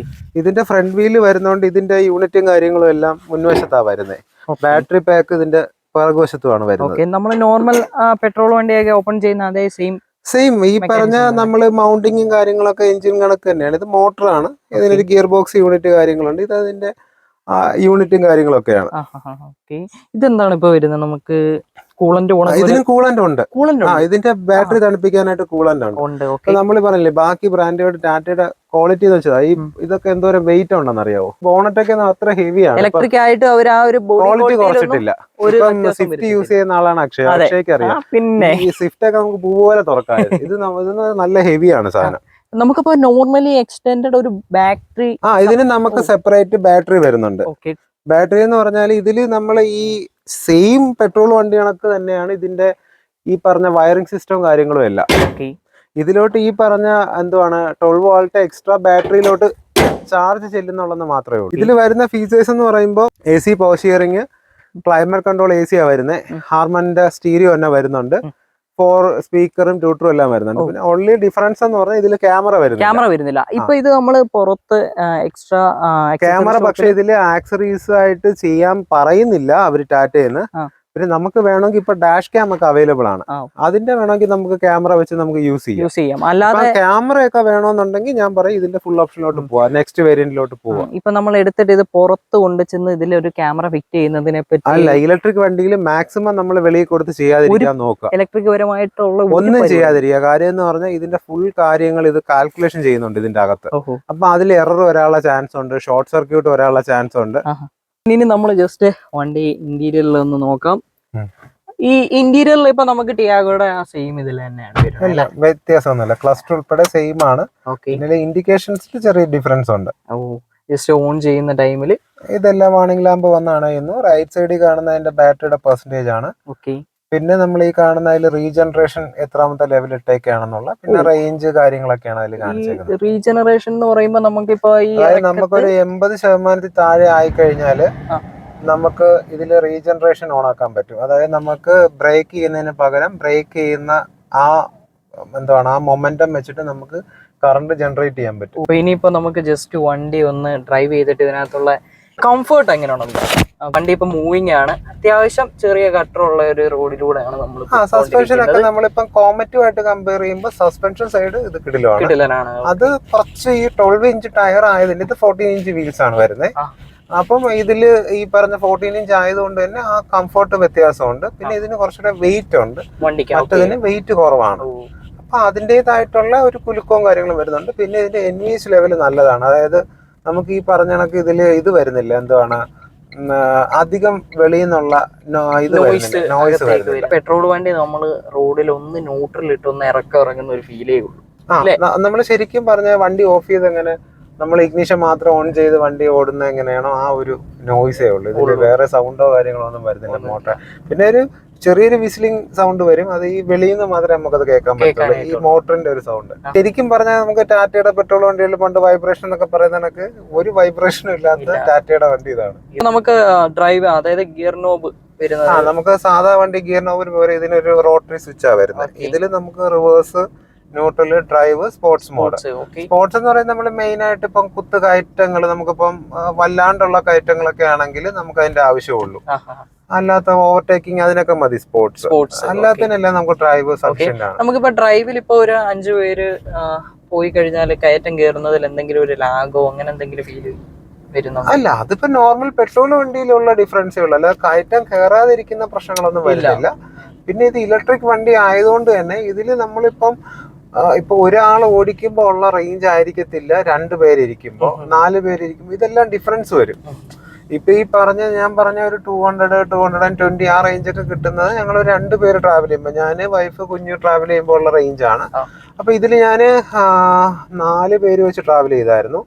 ഇതിന്റെ ഫ്രണ്ട് വീല് വരുന്നോണ്ട് ഇതിന്റെ യൂണിറ്റും കാര്യങ്ങളും എല്ലാം മുൻവശത്താ വരുന്നത്. ബാറ്ററി പാക്ക് ഇതിന്റെ പിറകുവശത്തുമാണ് വരുന്നത്. നമ്മൾ നോർമൽ പെട്രോൾ വണ്ടിയൊക്കെ ഓപ്പൺ ചെയ്യുന്ന അതേ സെയിം ഈ പറഞ്ഞ നമ്മള് മൗണ്ടിങ്ങും കാര്യങ്ങളൊക്കെ എഞ്ചിൻ കണക്ക് തന്നെയാണ്. ഇത് മോട്ടറാണ്. ഇതിനൊരു ഗിയർ ബോക്സ് യൂണിറ്റ് കാര്യങ്ങളുണ്ട്. ഇത് അതിന്റെ യൂണിറ്റും കാര്യങ്ങളൊക്കെയാണ്. ഇതെന്താണ് ഇപ്പൊ വരുന്നത്? നമുക്ക് ഇതിന് കൂളന്റ് ഉണ്ട്. ഇതിന്റെ ബാറ്ററി തണുപ്പിക്കാനായിട്ട് കൂളന്റ് ഉണ്ട്. നമ്മൾ പറഞ്ഞില്ലേ ബാക്കി ബ്രാൻഡുകളുടെ ടാറ്റയുടെ ക്വാളിറ്റി എന്ന് വെച്ചാൽ ഇതൊക്കെ എന്തോരം വെയിറ്റ് ഉണ്ടെന്ന് അറിയാവോ? ബോണറ്റൊക്കെ അത്ര ഹെവിയാണ്. ക്വാളിറ്റി കുറച്ചിട്ടില്ല. ഇപ്പം സ്വിഫ്റ്റ് യൂസ് ചെയ്യുന്ന ആളാണ് അക്ഷയ്. അക്ഷയ്ക്ക് അറിയാം. പിന്നെ ഈ സ്വിഫ്റ്റ് ഒക്കെ നമുക്ക് പൂ പോലെ തുറക്കാം. ഇത് നല്ല ഹെവിയാണ് സാധനം. നമുക്കിപ്പോ നോർമലി എക്സ്റ്റൻഡഡ് ഒരു ബാറ്ററി ഇതിന് നമുക്ക് സെപ്പറേറ്റ് ബാറ്ററി വരുന്നുണ്ട്. ബാറ്ററി എന്ന് പറഞ്ഞാൽ ഇതില് നമ്മൾ ഈ സെയിം പെട്രോൾ വണ്ടി കണക്ക് തന്നെയാണ് ഇതിന്റെ ഈ പറഞ്ഞ വയറിംഗ് സിസ്റ്റവും കാര്യങ്ങളും എല്ലാം. ഇതിലോട്ട് ഈ പറഞ്ഞ എന്തുവാണ് 12 വോൾട്ട് എക്സ്ട്രാ ബാറ്ററിയിലോട്ട് ചാർജ് ചെല്ലുന്നുള്ളതെന്ന് മാത്രമേ ഉള്ളൂ. ഇതിൽ വരുന്ന ഫീച്ചേഴ്സ് എന്ന് പറയുമ്പോൾ AC power shearing, climate control AC വരുന്നത്, ഹാർമന്റെ സ്റ്റീരിയോ തന്നെ വരുന്നുണ്ട്, സ്പീക്കറും ട്യൂട്ടറും എല്ലാം വരുന്നുണ്ട്. പിന്നെ ഓൺലി ഡിഫറൻസ് എന്ന് പറഞ്ഞാൽ ഇതിൽ ക്യാമറ വരുന്നില്ല. ഇപ്പൊ ഇത് നമ്മള് പുറത്ത് എക്സ്ട്രാ ക്യാമറ, പക്ഷെ ഇതില് ആക്സറീസ് ആയിട്ട് ചെയ്യാൻ പറയുന്നില്ല അവര് ടാറ്റയെന്ന്. പിന്നെ നമുക്ക് വേണമെങ്കിൽ ഇപ്പൊ ഡാഷ് ക്യാം ഒക്കെ അവൈലബിൾ ആണ്. അതിന്റെ വേണമെങ്കിൽ നമുക്ക് ക്യാമറ വെച്ച് നമുക്ക് യൂസ് ചെയ്യാം. അല്ലാതെ ക്യാമറ ഒക്കെ വേണമെന്നുണ്ടെങ്കിൽ ഞാൻ പറയും ഇതിന്റെ ഫുൾ ഓപ്ഷനിലോട്ട് പോവാം, നെക്സ്റ്റ് വേരിയന്റിലോട്ട് പോവാം. ഇപ്പൊ നമ്മൾ എടുത്തിട്ട് ഇത് പുറത്ത് കൊണ്ട് ചെന്ന് ഇതിലൊരു ക്യാമറ ഫിറ്റ് ചെയ്യുന്നതിനെ പറ്റി അല്ല, ഇലക്ട്രിക് വണ്ടിയിൽ മാക്സിമം നമ്മൾ വെളിയിൽ കൊടുത്ത് ചെയ്യാതിരിക്കാൻ നോക്കുക. ഇലക്ട്രിക് പരമായിട്ടുള്ള ഒന്നും ചെയ്യാതിരിക്കുക. കാര്യം എന്ന് പറഞ്ഞാൽ ഇതിന്റെ ഫുൾ കാര്യങ്ങൾ ഇത് കാൽക്കുലേഷൻ ചെയ്യുന്നുണ്ട് ഇതിന്റെ അകത്ത്. അപ്പൊ അതിൽ എറർ വരാനുള്ള ചാൻസ് ഉണ്ട്, ഷോർട്ട് സർക്യൂട്ട് വരാനുള്ള ചാൻസ് ഉണ്ട്. ഇനി നമ്മൾ ജസ്റ്റ് വണ്ടി ഇന്റീരിയറിൽ ഒന്ന് നോക്കാം. ഈ ഇന്റീരിയറിൽ ഇപ്പൊ നമുക്ക് ടിയാഗോയുടെ ആ സെയിം ഇതിൽ തന്നെയാണ്, വ്യത്യാസമൊന്നുമില്ല. ക്ലസ്റ്റർ ഉൾപ്പെടെ സെയിം ആണ്. പിന്നെ ഇൻഡിക്കേഷൻസിൽ ചെറിയ ഡിഫറൻസ് ഉണ്ട്. ജസ്റ്റ് ഓൺ ചെയ്യുന്ന ടൈമിൽ ഇതെല്ലാം വാർണിംഗ് ലാമ്പ് വന്നാണ്. റൈറ്റ് സൈഡിൽ കാണുന്നതിന്റെ ബാറ്ററിയുടെ പെർസെന്റേജ് ആണ്. പിന്നെ നമ്മൾ ഈ കാണുന്നതിൽ റീജനറേഷൻ എത്രാമത്തെ ലെവൽ ഇട്ടേക്കാണെന്നുള്ള, പിന്നെ റേഞ്ച് കാര്യങ്ങളൊക്കെയാണ് അതിൽ കാണിച്ചേക്കുന്നത്. റീജനറേഷൻ എന്ന് പറയുമ്പോൾ നമുക്കിപ്പോ നമുക്കൊരു 80% താഴെ ആയിക്കഴിഞ്ഞാല് നമുക്ക് ഇതിൽ റീജനറേഷൻ ഓൺ ആക്കാൻ പറ്റും. അതായത് നമുക്ക് ബ്രേക്ക് ചെയ്യുന്നതിന് പകരം ബ്രേക്ക് ചെയ്യുന്ന ആ മൊമെന്റം വെച്ചിട്ട് നമുക്ക് കറണ്ട് ജനറേറ്റ് ചെയ്യാൻ പറ്റും. ഇനിയിപ്പോ നമുക്ക് ജസ്റ്റ് വണ്ടി ഒന്ന് ഡ്രൈവ് ചെയ്തിട്ട് ഇതിനകത്തുള്ള കംഫർട്ട് എങ്ങനെയാണെന്ന്. വണ്ടി ഇപ്പൊ മൂവിങ് ആണ്, അത്യാവശ്യം ചെറിയ കട്ടറുള്ള ഒരു റോഡിലൂടെയാണ് നമ്മൾ. സസ്പെൻഷൻ ഒക്കെ നമ്മളിപ്പം കോമറ്റുമായിട്ട് കമ്പയർ ചെയ്യുമ്പോൾ സസ്പെൻഷൻ സൈഡ് ഇത് കിടിലാണ്. അത് കുറച്ച് ഈ 12 ഇഞ്ച് ടയർ ആയതിന് ഇത് 14 ഇഞ്ച് വീൽസ് ആണ് വരുന്നത്. അപ്പം ഇതില് ഈ പറഞ്ഞ 14 ഇഞ്ച് ആയതുകൊണ്ട് തന്നെ ആ കംഫർട്ട് വ്യത്യാസമുണ്ട്. പിന്നെ ഇതിന് കുറച്ചുകൂടെ വെയിറ്റ് ഉണ്ട്, മറ്റതിന് വെയിറ്റ് കുറവാണ്. അപ്പൊ അതിൻ്റെതായിട്ടുള്ള ഒരു കുലുക്കവും കാര്യങ്ങളും വരുന്നുണ്ട്. പിന്നെ ഇതിന്റെ NVH ലെവൽ നല്ലതാണ്. അതായത് നമുക്ക് ഈ പറഞ്ഞ കണക്ക് ഇതില് ഇത് വരുന്നില്ല, എന്താണ് അധികം വെളിയിൽ നിന്നുള്ള നോയ്സ് വരുന്നില്ല. പെട്രോൾ വണ്ടി നമ്മള് റോഡിൽ ഒന്ന് ന്യൂട്രൽ ഇട്ട് ഒന്ന് ഇറങ്ങുന്ന ഒരു ഫീലേ ഉള്ളൂ. നമ്മൾ ശരിക്കും പറഞ്ഞ വണ്ടി ഓഫ് ചെയ്ത് എങ്ങനെ നമ്മൾ ഇഗ്നിഷൻ മാത്രം ഓൺ ചെയ്ത് വണ്ടി ഓടുന്ന എങ്ങനെയാണോ ആ ഒരു നോയ്സേ ഉള്ളൂ. ഇതിൽ വേറെ സൗണ്ടോ കാര്യങ്ങളോ ഒന്നും വരുന്നില്ല മോട്ടർ. പിന്നെ ഒരു ചെറിയൊരു വിസിലിംഗ് സൗണ്ട് വരും, അത് ഈ വെളിയിൽ നിന്ന് മാത്രമേ നമുക്കത് കേൾക്കാൻ പറ്റുള്ളൂ, ഈ മോട്ടറിന്റെ ഒരു സൗണ്ട്. ശരിക്കും പറഞ്ഞാൽ നമുക്ക് ടാറ്റയുടെ പെട്രോൾ വണ്ടികളിൽ പണ്ട് വൈബ്രേഷൻ എന്നൊക്കെ പറയുന്ന കണക്ക് ഒരു വൈബ്രേഷനും ഇല്ലാത്ത ടാറ്റയുടെ വണ്ടി ഇതാണ്. നമുക്ക് ഡ്രൈവ്, അതായത് ഗിയർ നോബ് വരുന്നത്, നമുക്ക് സാധാ വണ്ടി ഗിയർ നോബിന് പോലെ ഇതിനൊരു റോട്ടറി സ്വിച്ചാ വരുന്നത്. ഇതില് നമുക്ക് reverse, neutral, drive, sports mode. Sports എന്ന് പറയുന്നത് നമ്മൾ മെയിൻ ആയിട്ട് ഇപ്പം കുത്ത് കയറ്റങ്ങൾ, നമുക്കിപ്പം വല്ലാണ്ടുള്ള കയറ്റങ്ങളൊക്കെ ആണെങ്കിൽ നമുക്ക് അതിന്റെ ആവശ്യമുള്ളൂ. അല്ലാത്ത ഓവർടേക്കിംഗ് അതിനൊക്കെ മതി സ്പോർട്സ്. അല്ലാത്തതിനെല്ലാം നമുക്ക് ഡ്രൈവ് സഫിഷ്യന്റ് ആണ്. നമുക്കിപ്പോ ഡ്രൈവിൽ ഇപ്പൊ ഒരു 5 പേര് പോയി കഴിഞ്ഞാൽ കയറ്റം കയറുന്നതിൽ എന്തെങ്കിലും ഒരു ലാഗോ അങ്ങനെ എന്തെങ്കിലും ഫീൽ വരുന്നു? അല്ല, അതിപ്പോ നോർമൽ പെട്രോൾ വണ്ടിയിലുള്ള ഡിഫറൻസേ ഉള്ളൂ, അല്ലാതെ കയറ്റം കയറാതിരിക്കുന്ന പ്രശ്നങ്ങളൊന്നും വരുന്നില്ല. പിന്നെ ഇത് ഇലക്ട്രിക് വണ്ടി ആയതുകൊണ്ട് തന്നെ ഇതിൽ നമ്മളിപ്പം ഇപ്പൊ ഒരാൾ ഓടിക്കുമ്പോ ഉള്ള റേഞ്ച് ആയിരിക്കത്തില്ല 2 പേരിയ്ക്കുമ്പോ, 4 പേരിയ്ക്കുമ്പോ, ഇതെല്ലാം ഡിഫറൻസ് വരും. ഇപ്പൊ ഈ ഞാൻ പറഞ്ഞ ഒരു 200, 220 ആ റേഞ്ച് ഒക്കെ കിട്ടുന്നത് ഞങ്ങൾ 2 പേര് ട്രാവൽ ചെയ്യുമ്പോൾ, ഞാന് വൈഫ് കുഞ്ഞു ട്രാവൽ ചെയ്യുമ്പോൾ ഉള്ള റേഞ്ചാണ്. അപ്പൊ ഇതില് ഞാന് 4 പേര് വെച്ച് ട്രാവൽ ചെയ്തായിരുന്നു.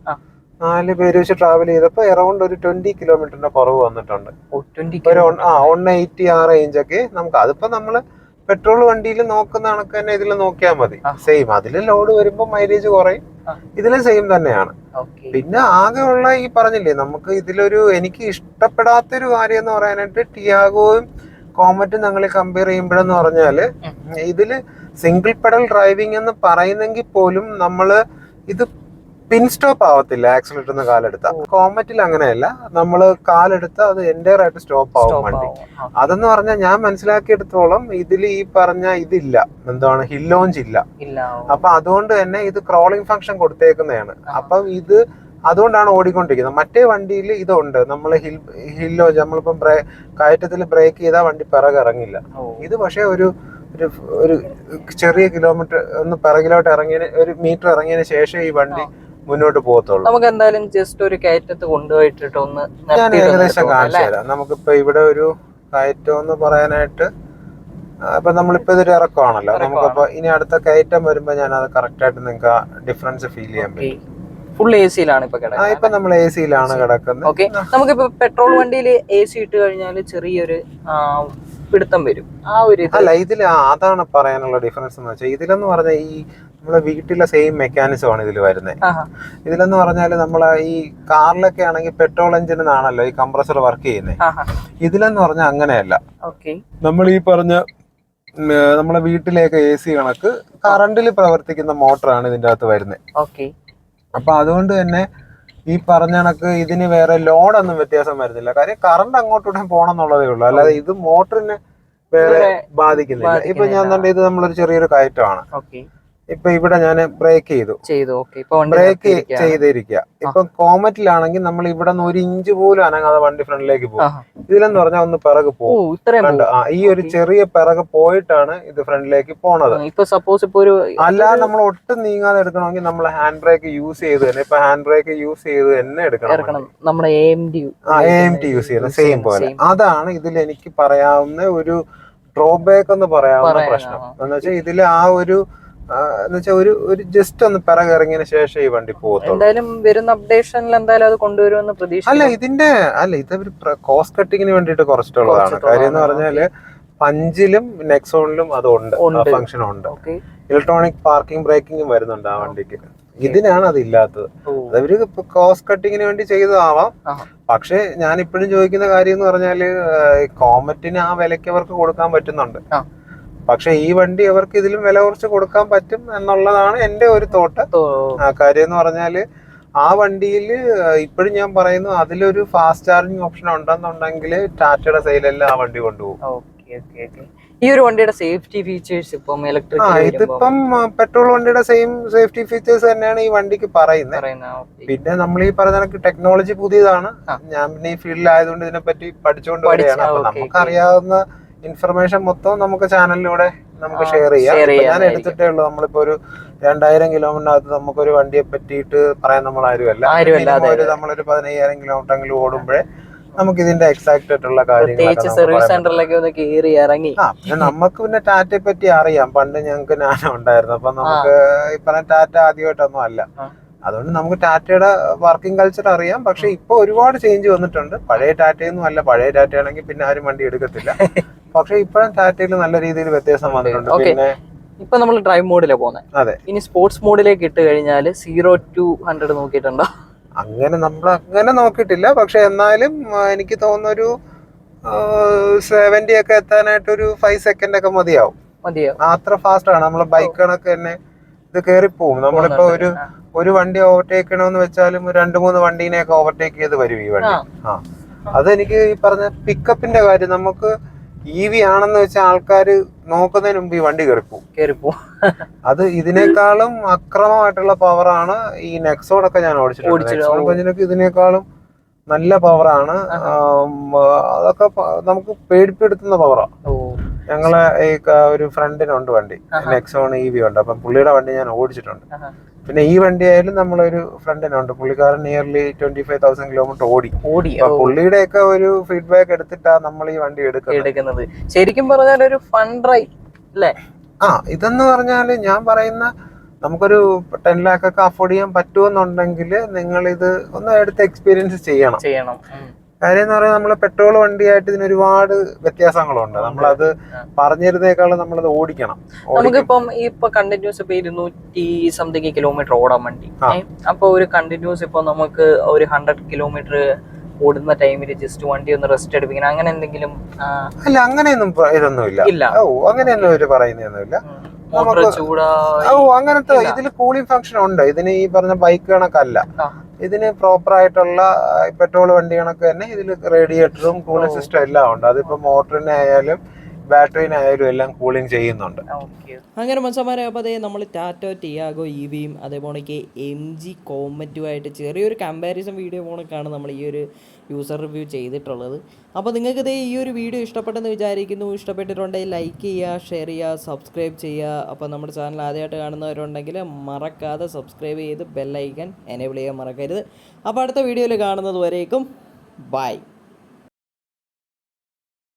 4 പേര് വെച്ച് ട്രാവൽ ചെയ്തപ്പോ അറൌണ്ട് ഒരു 20 കിലോമീറ്ററിന്റെ കുറവ് വന്നിട്ടുണ്ട്. ഒരു 180 ആ റേഞ്ച് ഒക്കെ നമുക്ക്. അതിപ്പോ നമ്മള് പെട്രോൾ വണ്ടിയിൽ നോക്കുന്ന കണക്ക് തന്നെ ഇതിൽ നോക്കിയാൽ മതി. സെയിം അതില് ലോഡ് വരുമ്പോ മൈലേജ് കുറയും, ഇതിലും സെയിം തന്നെയാണ്. പിന്നെ ആകെയുള്ള ഈ പറഞ്ഞില്ലേ, നമുക്ക് ഇതിലൊരു എനിക്ക് ഇഷ്ടപ്പെടാത്തൊരു കാര്യം എന്ന് പറയാനായിട്ട് ടിയാഗോയും കോമറ്റും ഞങ്ങൾ കമ്പയർ ചെയ്യുമ്പോഴെന്ന് പറഞ്ഞാല്, ഇതില് സിംഗിൾ പെഡൽ ഡ്രൈവിംഗ് എന്ന് പറയുന്നെങ്കിൽ പോലും നമ്മള് ഇത് പിൻ സ്റ്റോപ്പ് ആവത്തില്ല ആക്സിലേറ്റർ നിന്ന് കാലെടുത്ത. കോമറ്റിൽ അങ്ങനെയല്ല, നമ്മള് കാലെടുത്ത അത് എൻ്റയർ ആയിട്ട് സ്റ്റോപ്പ് ആവും വണ്ടി. അതെന്ന് പറഞ്ഞാൽ ഞാൻ മനസ്സിലാക്കിയെടുത്തോളം ഇതിൽ ഈ പറഞ്ഞ ഇതില്ല, എന്താണ് ഹിൽ ലോഞ്ച് ഇല്ല. അപ്പൊ അതുകൊണ്ട് തന്നെ ഇത് ക്രോളിംഗ് ഫംഗ്ഷൻ കൊടുത്തേക്കുന്നതാണ്. അപ്പം ഇത് അതുകൊണ്ടാണ് ഓടിക്കൊണ്ടിരിക്കുന്നത്. മറ്റേ വണ്ടിയിൽ ഇതുണ്ട്, നമ്മൾ ഹിൽ ലോഞ്ച്, നമ്മളിപ്പം കയറ്റത്തിൽ ബ്രേക്ക് ചെയ്താൽ വണ്ടി പിറകിറങ്ങില്ല. ഇത് പക്ഷേ ഒരു ചെറിയ കിലോമീറ്റർ ഒന്ന് പിറകിലോട്ട് ഒരു മീറ്റർ ഇറങ്ങിയതിന് ശേഷം ഈ വണ്ടി മുന്നോട്ട് പോകത്തുള്ളൂ. നമുക്ക് എന്തായാലും ജസ്റ്റ് ഒരു കയറ്റത്ത് കൊണ്ടുപോയിട്ടിട്ട് ഒന്ന് ഞാൻ ഏകദേശം കാണിച്ചു തരാം. നമുക്കിപ്പോ ഇവിടെ ഒരു കയറ്റം എന്ന് പറയാനായിട്ട്, ഇപ്പൊ നമ്മളിപ്പോ ഇതൊരു ഇറക്കമാണല്ലോ, നമുക്കിപ്പോ ഇനി അടുത്ത കയറ്റം വരുമ്പോ ഞാൻ അത് കറക്റ്റ് ആയിട്ട് നിങ്ങൾക്ക് ഡിഫറൻസ് ഫീൽ ചെയ്യാൻ പറ്റും. ഫുൾ AC യിലാണ് ഇപ്പൊ നമ്മൾ AC യിലാണ് കിടക്കുന്നത്. നമുക്കിപ്പോ പെട്രോൾ വണ്ടിയിൽ AC ഇട്ട് കഴിഞ്ഞാൽ ചെറിയൊരു പിടുത്തം വരും. അല്ല, ഇതില് അതാണ് പറയാനുള്ള ഡിഫറൻസ് എന്ന് വെച്ചാൽ, ഇതിലെന്ന് പറഞ്ഞാൽ ഈ നമ്മളെ വീട്ടിലെ സെയിം മെക്കാനിസം ആണ് ഇതിൽ വരുന്നത്. ഇതിലെന്ന് പറഞ്ഞാൽ നമ്മളെ ഈ കാറിലൊക്കെ ആണെങ്കിൽ പെട്രോൾ എഞ്ചിനാണല്ലോ ഈ കംപ്രസർ വർക്ക് ചെയ്യുന്നത്. ഇതിലെന്ന് പറഞ്ഞാൽ അങ്ങനെയല്ല. നമ്മൾ ഈ പറഞ്ഞ നമ്മളെ വീട്ടിലേക്ക് AC കണക്ക് കറണ്ടിൽ പ്രവർത്തിക്കുന്ന മോട്ടറാണ് ഇതിന്റെ അകത്ത് വരുന്നത്. ഓക്കെ. അപ്പൊ അതുകൊണ്ട് തന്നെ ഈ പറഞ്ഞ കണക്ക് ഇതിന് വേറെ ലോഡൊന്നും വ്യത്യാസം വരുന്നില്ല. കാര്യം കറണ്ട് അങ്ങോട്ടൂടെ പോകണം എന്നുള്ളതേ ഉള്ളൂ. അല്ലാതെ ഇത് മോട്ടറിന് വേറെ ബാധിക്കുന്നില്ല. ഇപ്പൊ ഞാൻ കണ്ട ഇത് നമ്മളൊരു ചെറിയൊരു കയറ്റമാണ്. ഇപ്പൊ ഇവിടെ ഞാൻ ബ്രേക്ക് ചെയ്തു. ബ്രേക്ക് ചെയ്തിരിക്കുക. ഇപ്പൊ കോമറ്റിലാണെങ്കിൽ നമ്മൾ ഇവിടെ നിന്ന് 1 ഇഞ്ച് പോലും അനങ്ങാതെ വണ്ടി ഫ്രണ്ടിലേക്ക് പോകും. ഇതിലെന്ന് പറഞ്ഞാൽ ഒന്ന് പിറക് പോകും. ഈ ഒരു ചെറിയ പിറക് പോയിട്ടാണ് ഇത് ഫ്രണ്ടിലേക്ക് പോണത്. അല്ലാതെ നമ്മൾ ഒട്ടും നീങ്ങാതെ എടുക്കണമെങ്കിൽ നമ്മൾ ഹാൻഡ് ബ്രേക്ക് യൂസ് ചെയ്ത് തന്നെ, ഇപ്പൊ ഹാൻഡ് ബ്രേക്ക് യൂസ് ചെയ്ത് തന്നെ എടുക്കണം. AMT യൂസ് ചെയ്യുന്ന സെയിം പോലെ. അതാണ് ഇതിൽ എനിക്ക് പറയാവുന്ന ഒരു ഡ്രോബാക്ക് എന്ന് പറയാവുന്ന പ്രശ്നം. എന്ന് വെച്ചാൽ ഇതിൽ ആ ഒരു ഒരു ജസ്റ്റ് ഒന്ന് പിറകിറങ്ങിയതിന് ശേഷം ഈ വണ്ടി എന്തായാലും വരുന്ന അപ്ഡേഷനിൽ എന്തായാലും അത് കൊണ്ടുവരുമെന്ന് പ്രതീക്ഷ. ഇതൊരു കോസ്റ്റ് കട്ടിങ്ങിന് വേണ്ടിയിട്ട് കുറച്ചിട്ടുള്ളതാണ്. കാര്യം എന്ന് പറഞ്ഞാല് പഞ്ചിലും നെക്സോണിലും അതുണ്ട്, ഫംഗ്ഷൻ ഉണ്ട്. ഇലക്ട്രോണിക് പാർക്കിംഗ് ബ്രേക്കിംഗും വരുന്നുണ്ട് ആ വണ്ടിക്ക്. ഇതിനാണ് അതില്ലാത്തത്. അതവര് കോസ്റ്റ് കട്ടിങ്ങിന് വേണ്ടി ചെയ്തതാവാം. പക്ഷെ ഞാൻ ഇപ്പോഴും ചോദിക്കുന്ന കാര്യം എന്ന് പറഞ്ഞാല് കോമറ്റിന് ആ വിലയ്ക്ക് അവർക്ക് കൊടുക്കാൻ പറ്റുന്നുണ്ട്. പക്ഷെ ഈ വണ്ടി അവർക്ക് ഇതിലും വില കുറച്ച് കൊടുക്കാൻ പറ്റും എന്നുള്ളതാണ് എന്റെ ഒരു തോട്ട്. കാര്യം എന്ന് പറഞ്ഞാല് ആ വണ്ടിയിൽ ഇപ്പോഴും ഞാൻ പറയുന്നു, അതിലൊരു ഫാസ്റ്റ് ചാർജിങ് ഓപ്ഷൻ ഉണ്ടെന്നുണ്ടെങ്കിൽ ടാറ്റയുടെ സെയിലെല്ലാം ആ വണ്ടി കൊണ്ടുപോകും. ഈ ഒരു വണ്ടിയുടെ സേഫ്റ്റി ഫീച്ചേഴ്സ് ഇപ്പം ഇതിപ്പം പെട്രോൾ വണ്ടിയുടെ സെയിം സേഫ്റ്റി ഫീച്ചേഴ്സ് തന്നെയാണ് ഈ വണ്ടിക്ക് പറയുന്നത്. പിന്നെ നമ്മൾ ഈ പറഞ്ഞ ടെക്നോളജി പുതിയതാണ്. ഞാൻ പിന്നെ ഈ ഫീൽഡിലായതുകൊണ്ട് ഇതിനെപ്പറ്റി പഠിച്ചുകൊണ്ട് വരികയാണ്. അപ്പൊ നമുക്കറിയാവുന്ന ഇൻഫർമേഷൻ മൊത്തം നമുക്ക് ചാനലിലൂടെ നമുക്ക് ഷെയർ ചെയ്യാം. ഞാൻ എടുത്തിട്ടേ ഉള്ളൂ. നമ്മളിപ്പോ ഒരു 2000 കിലോമീറ്ററിനകത്ത് നമുക്കൊരു വണ്ടിയെ പറ്റിയിട്ട് പറയാൻ നമ്മൾ ആരുമല്ല. നമ്മളൊരു 15,000 കിലോമീറ്റർ എങ്കിലും ഓടുമ്പോഴേ നമുക്ക് ഇതിന്റെ എക്സാക്ട് ആയിട്ടുള്ള കാര്യങ്ങളൊക്കെ പിന്നെ നമുക്ക് പിന്നെ ടാറ്റയെ പറ്റി അറിയാം. പണ്ട് ഞങ്ങൾക്ക് നാനോ ഉണ്ടായിരുന്നു. അപ്പൊ നമുക്ക് ഈ പറഞ്ഞ ടാറ്റ ആദ്യമായിട്ടൊന്നും അല്ല. അതുകൊണ്ട് നമുക്ക് ടാറ്റയുടെ വർക്കിംഗ് കൾച്ചർ അറിയാം. പക്ഷെ ഇപ്പൊ ഒരുപാട് ചേഞ്ച് വന്നിട്ടുണ്ട്. പഴയ ടാറ്റയൊന്നും അല്ല. പഴയ ടാറ്റ ആണെങ്കിൽ പിന്നെ ആരും വണ്ടി എടുക്കത്തില്ല. പക്ഷെ ഇപ്പോഴും ടാറ്റയിൽ നല്ല രീതിയിൽ വ്യത്യാസം വന്നിട്ടുണ്ട്. പിന്നെ ഇപ്പൊ നമ്മൾ ഡ്രൈവ് മോഡിലാണ് പോകുന്നത്. അതെ. ഇനി സ്പോർട്സ് മോഡിലേക്ക് ഇട്ട് കഴിഞ്ഞാൽ 0 to 100 നോക്കിയിട്ടുണ്ടോ? അങ്ങനെ നോക്കിയിട്ടില്ല. പക്ഷെ എന്നാലും എനിക്ക് തോന്നുന്നൊരു 70 ഒക്കെ എത്താനായിട്ട് ഒരു 5 സെക്കൻഡ് ഒക്കെ മതിയാവും. അത്ര ഫാസ്റ്റ് ആണ്. നമ്മളെ ബൈക്ക് കണക്ക് തന്നെ ഇത് കയറിപ്പോവും. നമ്മളിപ്പോ ഒരു വണ്ടി ഓവർടേക്ക് ചെയ്യണമെന്ന് വെച്ചാലും 2-3 വണ്ടീനെയൊക്കെ ഓവർടേക്ക് ചെയ്ത് വരും ഈ വണ്ടി. അതെനിക്ക് ഈ പറഞ്ഞ പിക്കപ്പിന്റെ കാര്യം, നമുക്ക് EV ആണെന്ന് വെച്ചാൽ ആൾക്കാര് നോക്കുന്നതിന് മുമ്പ് ഈ വണ്ടി കയറിപ്പോവും. അത് ഇതിനേക്കാളും അക്രമമായിട്ടുള്ള പവറാണ് ഈ നെക്സോണൊക്കെ ഞാൻ ഓടിച്ചിട്ടുണ്ട്. ഇതിനേക്കാളും നല്ല പവറാണ്. അതൊക്കെ നമുക്ക് പേടിപ്പെടുത്തുന്ന പവറാണ്. ഞങ്ങളെ ഈ ഒരു ഫ്രണ്ടിനുണ്ട് വണ്ടി, നെക്സോൺ EV ഉണ്ട്. അപ്പം പുള്ളിയുടെ വണ്ടി ഞാൻ ഓടിച്ചിട്ടുണ്ട്. പിന്നെ ഈ വണ്ടി ആയാലും നമ്മളൊരു ഫ്രണ്ടിനുണ്ട്, പുള്ളിക്കാരൻ നിയർലി 25,000 കിലോമീറ്റർ ഓടി. പുള്ളിയുടെ ഒക്കെ ഒരു ഫീഡ്ബാക്ക് എടുത്തിട്ടാണ് നമ്മൾ ഈ വണ്ടി എടുക്കുന്നത്. ശരിക്കും പറഞ്ഞാൽ ഒരു ഫൺ ഡ്രൈവ് അല്ലേ? ഇതെന്ന് പറഞ്ഞാല് ഞാൻ പറയുന്ന നമുക്കൊരു 10 lakh ഒക്കെ അഫോർഡ് ചെയ്യാൻ പറ്റുമെന്നുണ്ടെങ്കിൽ നിങ്ങൾ ഇത് ഒന്ന് എടുത്ത് എക്സ്പീരിയൻസ് ചെയ്യണം. കാര്യം എന്ന് പറഞ്ഞാൽ നമ്മള് പെട്രോൾ വണ്ടിയായിട്ട് ഇതിന് ഒരുപാട് വ്യത്യാസങ്ങളുണ്ട്. നമ്മളത് പറഞ്ഞിരുന്നേക്കാളും നമ്മളത് ഓടിക്കണം. നമുക്കിപ്പം ഇപ്പൊ കണ്ടിന്യൂസ് ഇപ്പൊ 200 കിലോമീറ്റർ ഓടാൻ വണ്ടി. അപ്പൊ ഒരു കണ്ടിന്യൂസ് ഇപ്പൊ നമുക്ക് ഒരു 100 കിലോമീറ്റർ ഓടുന്ന ടൈമിൽ ജസ്റ്റ് വണ്ടി ഒന്ന് റെസ്റ്റ് എടുപ്പിക്കണം, അങ്ങനെ എന്തെങ്കിലും? അല്ല, അങ്ങനെയൊന്നും ഇതൊന്നുമില്ല. അങ്ങനെയൊന്നും ഒരു പറയുന്നൊന്നുമില്ല. അങ്ങനത്തെ ഇതില് കൂളിംഗ് ഫംഗ്ഷൻ ഉണ്ട്. ഇതിന് ഈ പറഞ്ഞ ബൈക്ക് കണക്കല്ല. ഇതിന് പ്രോപ്പർ ആയിട്ടുള്ള പെട്രോൾ വണ്ടി കണക്ക് തന്നെ ഇതിൽ റേഡിയേറ്ററും കൂളിംഗ് സിസ്റ്റം എല്ലാം ഉണ്ട്. അതിപ്പോ മോട്ടറിനായാലും ബാറ്ററിനായാലും എല്ലാം കൂളിംഗ് ചെയ്യുന്നുണ്ട്. അങ്ങനെ മനുഷ്യന്മാരെ, അപ്പോൾ അതേ നമ്മൾ ടാറ്റ ടിയാഗോ EVയും അതേപോണക്ക് MG കോമറ്റുമായിട്ട് ചെറിയൊരു കമ്പാരിസൺ വീഡിയോ പോണക്കാണ് നമ്മൾ ഈ ഒരു യൂസർ റിവ്യൂ ചെയ്തിട്ടുള്ളത്. അപ്പോൾ നിങ്ങൾക്കിതേ ഈ ഒരു വീഡിയോ ഇഷ്ടപ്പെട്ടെന്ന് വിചാരിക്കുന്നു. ഇഷ്ടപ്പെട്ടിട്ടുണ്ടെങ്കിൽ ലൈക്ക് ചെയ്യുക, ഷെയർ ചെയ്യുക, സബ്സ്ക്രൈബ് ചെയ്യുക. അപ്പോൾ നമ്മുടെ ചാനൽ ആദ്യമായിട്ട് കാണുന്നവരുണ്ടെങ്കിൽ മറക്കാതെ സബ്സ്ക്രൈബ് ചെയ്ത് ബെല്ലൈക്കൻ എനേബിൾ ചെയ്യാൻ മറക്കരുത്. അപ്പോൾ അടുത്ത വീഡിയോയിൽ കാണുന്നത് വരേക്കും ബൈ.